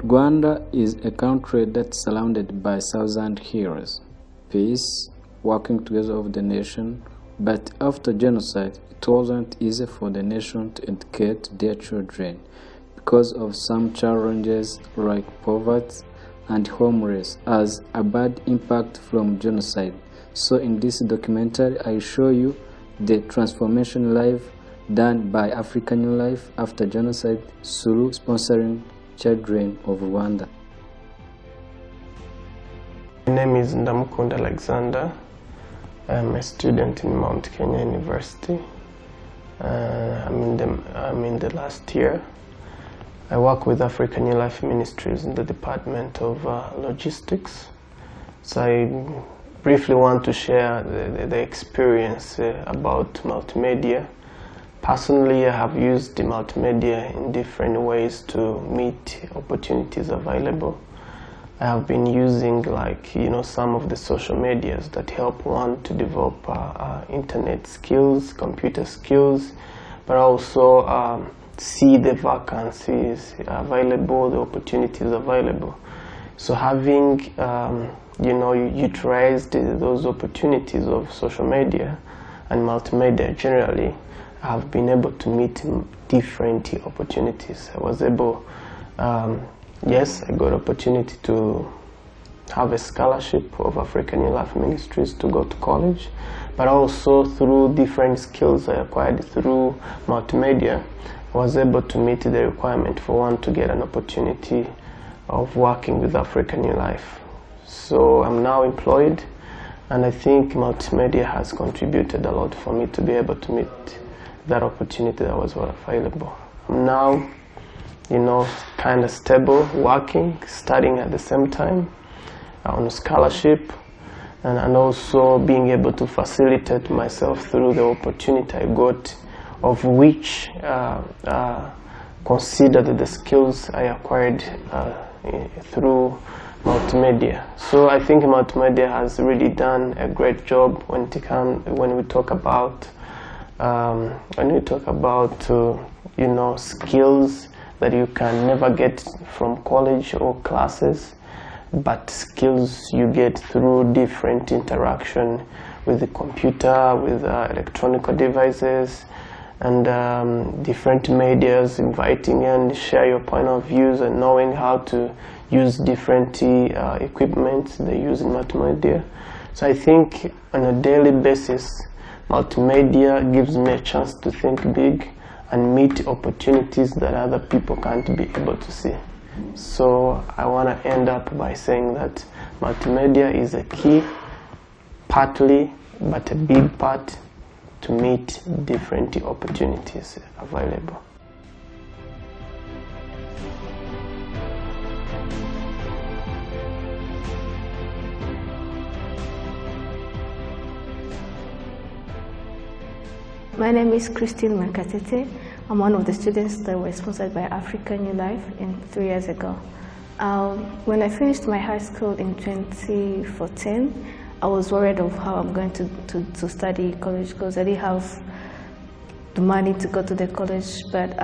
Rwanda is a country that's surrounded by thousand heroes, peace, working together of the nation, but after genocide, it wasn't easy for the nation to educate their children because of some challenges like poverty and homelessness as a bad impact from genocide. So in this documentary, I show you the transformation life done by African Life after genocide through sponsoring children of Rwanda. My name is Ndamukunda Alexander. I'm a student in Mount Kenya University. I'm in the last year. I work with African New Life Ministries in the Department of Logistics. So I briefly want to share the experience about multimedia. Personally, I have used the multimedia in different ways to meet opportunities available. I have been using some of the social medias that help one to develop internet skills, computer skills, but also see the vacancies available, the opportunities available. So having utilized those opportunities of social media and multimedia generally, I have been able to meet different opportunities. I was able, yes, I got opportunity to have a scholarship of African New Life Ministries to go to college, but also through different skills I acquired through multimedia, I was able to meet the requirement for one to get an opportunity of working with African New Life. So I'm now employed, and I think multimedia has contributed a lot for me to be able to meet that opportunity that was available. I'm now, kind of stable, working, studying at the same time on a scholarship, and also being able to facilitate myself through the opportunity I got, of which considered the skills I acquired through multimedia. So I think multimedia has really done a great job when we talk about skills that you can never get from college or classes, but skills you get through different interaction with the computer, with electronic devices, and different medias, inviting and share your point of views and knowing how to use different equipment they use in multimedia. So I think on a daily basis, multimedia gives me a chance to think big and meet opportunities that other people can't be able to see. So I want to end up by saying that multimedia is a key, partly, but a big part to meet different opportunities available. My name is Christine Makatete. I'm one of the students that were sponsored by African New Life 3 years ago. When I finished my high school in 2014, I was worried of how I'm going to study college because I didn't have the money to go to the college. But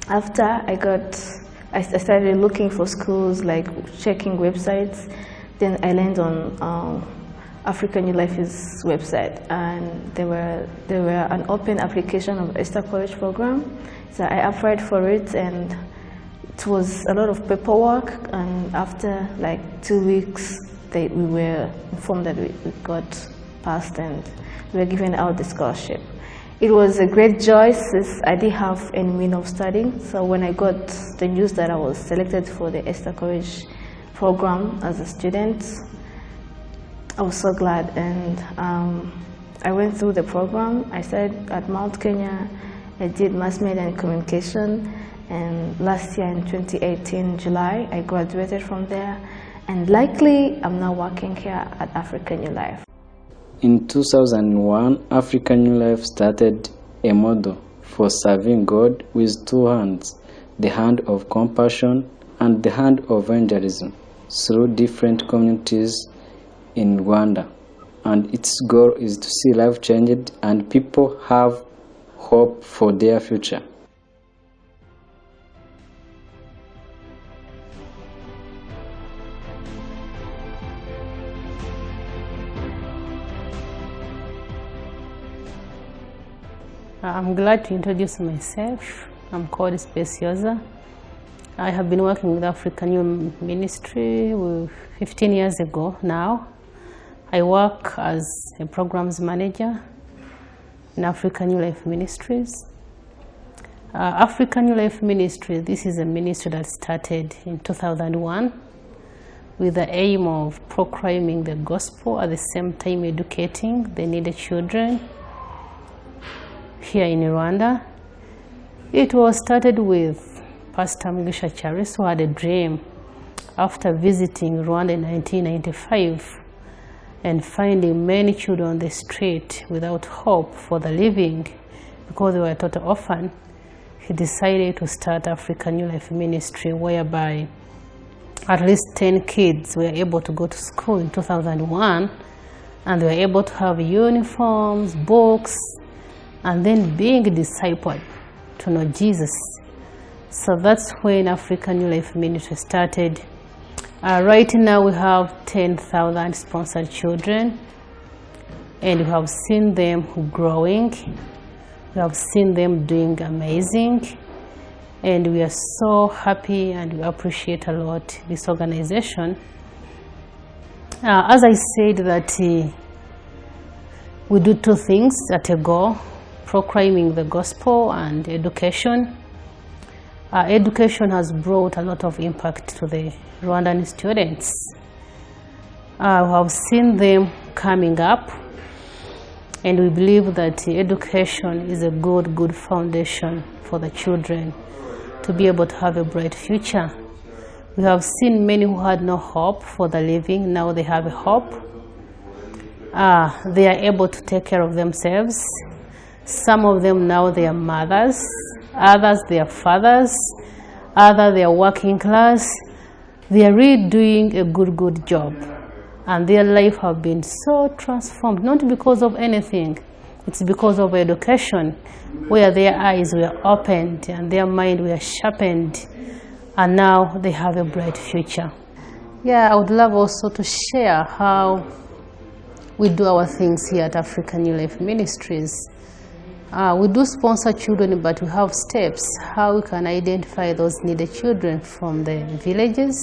after I started looking for schools, like checking websites. Then I landed on African New Life's website, and there were an open application of Esther College program. So I applied for it, and it was a lot of paperwork. And after like 2 weeks, we were informed that we got passed and we were given out the scholarship. It was a great joy since I didn't have any means of studying. So when I got the news that I was selected for the Esther College program as a student, I was so glad, and I went through the program. I studied at Mount Kenya. I did mass media and communication, and last year in 2018, July, I graduated from there, and likely I'm now working here at African New Life. In 2001, African New Life started a model for serving God with two hands, the hand of compassion and the hand of evangelism, through different communities in Rwanda, and its goal is to see life changed and people have hope for their future. I'm glad to introduce myself. I'm called Speciosa. I have been working with African Youth Ministry 15 years ago now. I work as a programs manager in African New Life Ministries. African New Life Ministry, this is a ministry that started in 2001 with the aim of proclaiming the gospel, at the same time educating the needy children here in Rwanda. It was started with Pastor Mugisha Charles, who had a dream after visiting Rwanda in 1995 and finding many children on the street without hope for the living because they were total orphan. He decided to start African New Life Ministry, whereby at least 10 kids were able to go to school in 2001, and they were able to have uniforms, books, and then being discipled to know Jesus. So that's when African New Life Ministry started. Right now we have 10,000 sponsored children, and we have seen them growing. We have seen them doing amazing, and we are so happy and we appreciate a lot this organization. As I said that we do two things at a go: proclaiming the gospel and education. Education has brought a lot of impact to the Rwandan students. We have seen them coming up, and we believe that education is a good foundation for the children to be able to have a bright future. We have seen many who had no hope for the living. Now they have a hope. They are able to take care of themselves. Some of them now they are mothers, others they are fathers, others they are working class. They are really doing a good job, and their life have been so transformed, not because of anything. It's because of education, where their eyes were opened and their mind were sharpened, and now they have a bright future. Yeah, I would love also to share how we do our things here at African New Life Ministries. We do sponsor children, but we have steps how we can identify those needed children from the villages.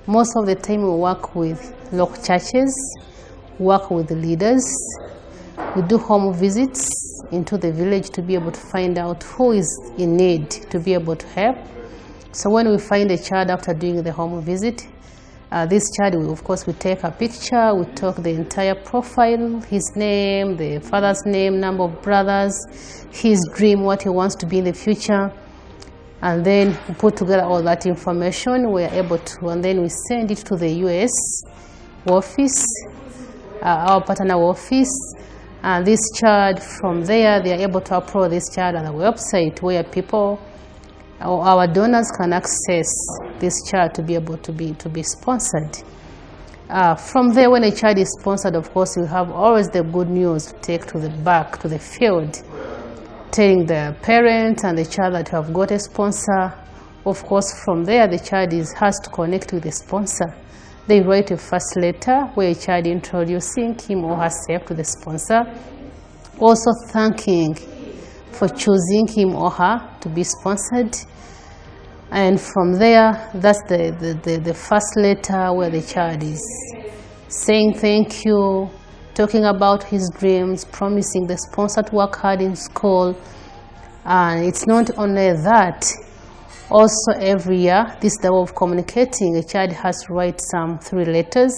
Most of the time we work with local churches, work with the leaders. We do home visits into the village to be able to find out who is in need to be able to help. So when we find a child after doing the home visit, this child, of course, we take a picture, we talk the entire profile, his name, the father's name, number of brothers, his dream, what he wants to be in the future. And then we put together all that information. We are able to, and then we send it to the US office, our partner office. And this child, from there, they are able to upload this child on the website where people, our donors can access this child to be able to be sponsored. From there, when a child is sponsored, of course, you have always the good news to take to the back to the field, telling the parents and the child that you have got a sponsor. Of course, from there, the child has to connect with the sponsor. They write a first letter where a child introducing him or herself to the sponsor, also thanking for choosing him or her to be sponsored. And from there, that's the first letter where the child is saying thank you, talking about his dreams, promising the sponsor to work hard in school. And it's not only that, also every year, this is the way of communicating. A child has to write 3 letters,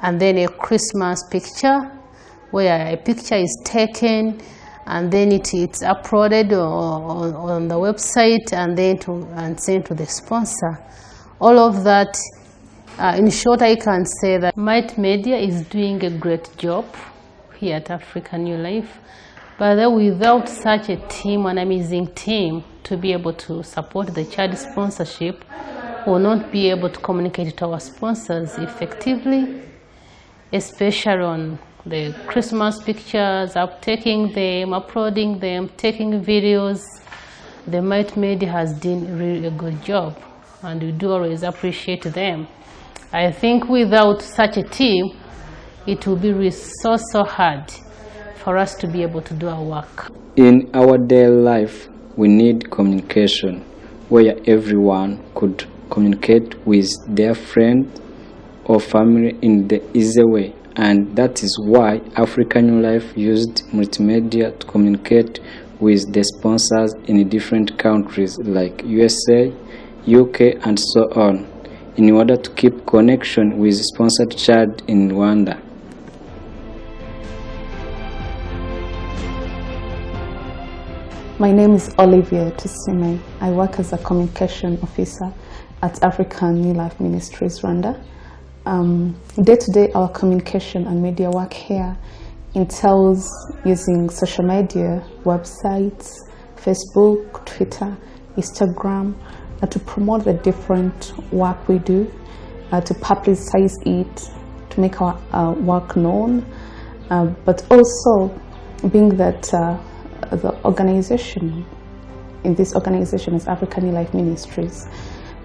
and then a Christmas picture, where a picture is taken, and then it's uploaded on the website, and then sent to the sponsor. All of that, in short, I can say that Multimedia is doing a great job here at African New Life. But without such a team, an amazing team, to be able to support the child sponsorship, we will not be able to communicate to our sponsors effectively, especially on the Christmas pictures, taking them, uploading them, taking videos. The Multimedia has done really a good job, and we do always appreciate them. I think without such a team, it will be so hard for us to be able to do our work. In our daily life, we need communication where everyone could communicate with their friend or family in the easy way, and that is why African New Life used multimedia to communicate with the sponsors in different countries like USA, UK, and so on, in order to keep connection with sponsored child in Rwanda. My name is Olivia Tusime. I work as a communication officer at African New Life Ministries, Rwanda. Day to day, our communication and media work here entails using social media, websites, Facebook, Twitter, Instagram, to promote the different work we do, to publicize it, to make our work known, but also being that the organization, in this organization is African New Life Ministries.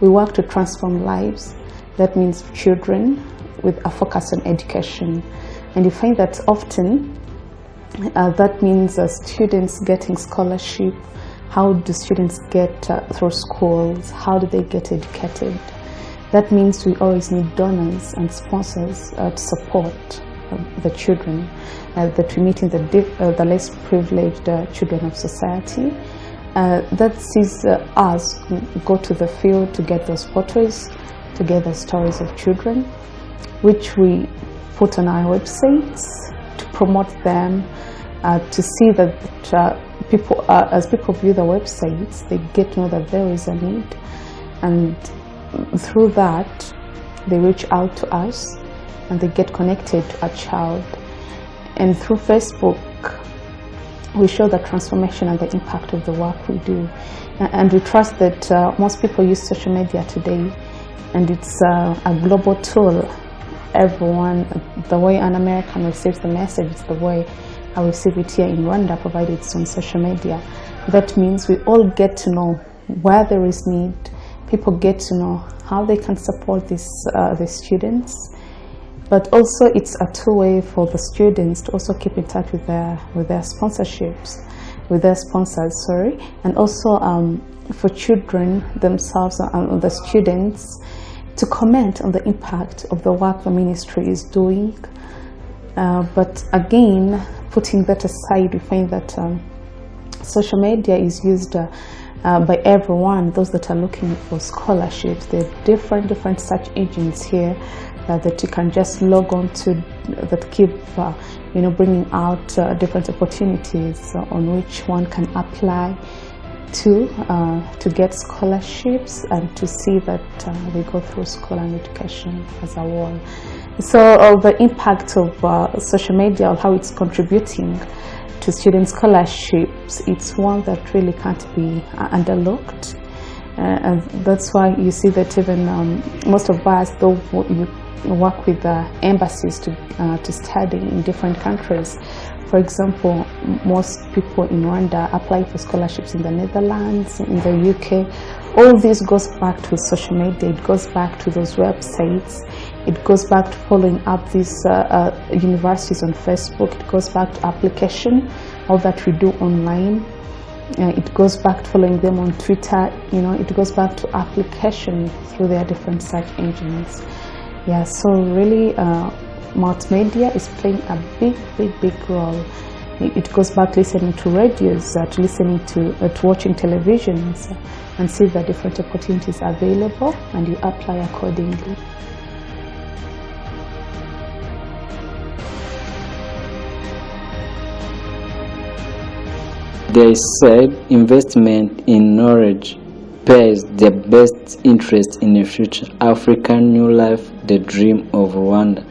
We work to transform lives. That means children with a focus on education. And you find that often that means students getting scholarship. How do students get through schools? How do they get educated? That means we always need donors and sponsors to support the children that we meet in the less privileged children of society. That sees us go to the field to get those photos, to get the stories of children, which we put on our websites to promote them, to see that people, as people view the websites, they get to know that there is a need, and through that they reach out to us and they get connected to a child. And through Facebook, we show the transformation and the impact of the work we do. And we trust that most people use social media today, and it's a global tool. Everyone, the way an American receives the message is the way I receive it here in Rwanda, provided it's on social media. That means we all get to know where there is need. People get to know how they can support the students. But also it's a two-way for the students to also keep in touch with their sponsorships, with their sponsors, and also for children themselves and the students to comment on the impact of the work the ministry is doing. But again, putting that aside, we find that social media is used by everyone, those that are looking for scholarships. There are different search engines here that you can just log on to, that keep bringing out different opportunities on which one can apply to get scholarships and to see that they go through school and education as a whole. So the impact of social media, or how it's contributing to student scholarships, it's one that really can't be underlooked. And that's why you see that even most of us, though you work with embassies to study in different countries. For example, most people in Rwanda apply for scholarships in the Netherlands, in the UK. All this goes back to social media. It goes back to those websites. It goes back to following up these universities on Facebook. It goes back to application, all that we do online. It goes back to following them on Twitter. It goes back to application through their different search engines. Yeah, so really multimedia is playing a big role. It goes back to listening to radios, to listening to watching televisions, and see the different opportunities available, and you apply accordingly. They said investment in knowledge pays the best interest in the future. African New Life, the dream of Rwanda.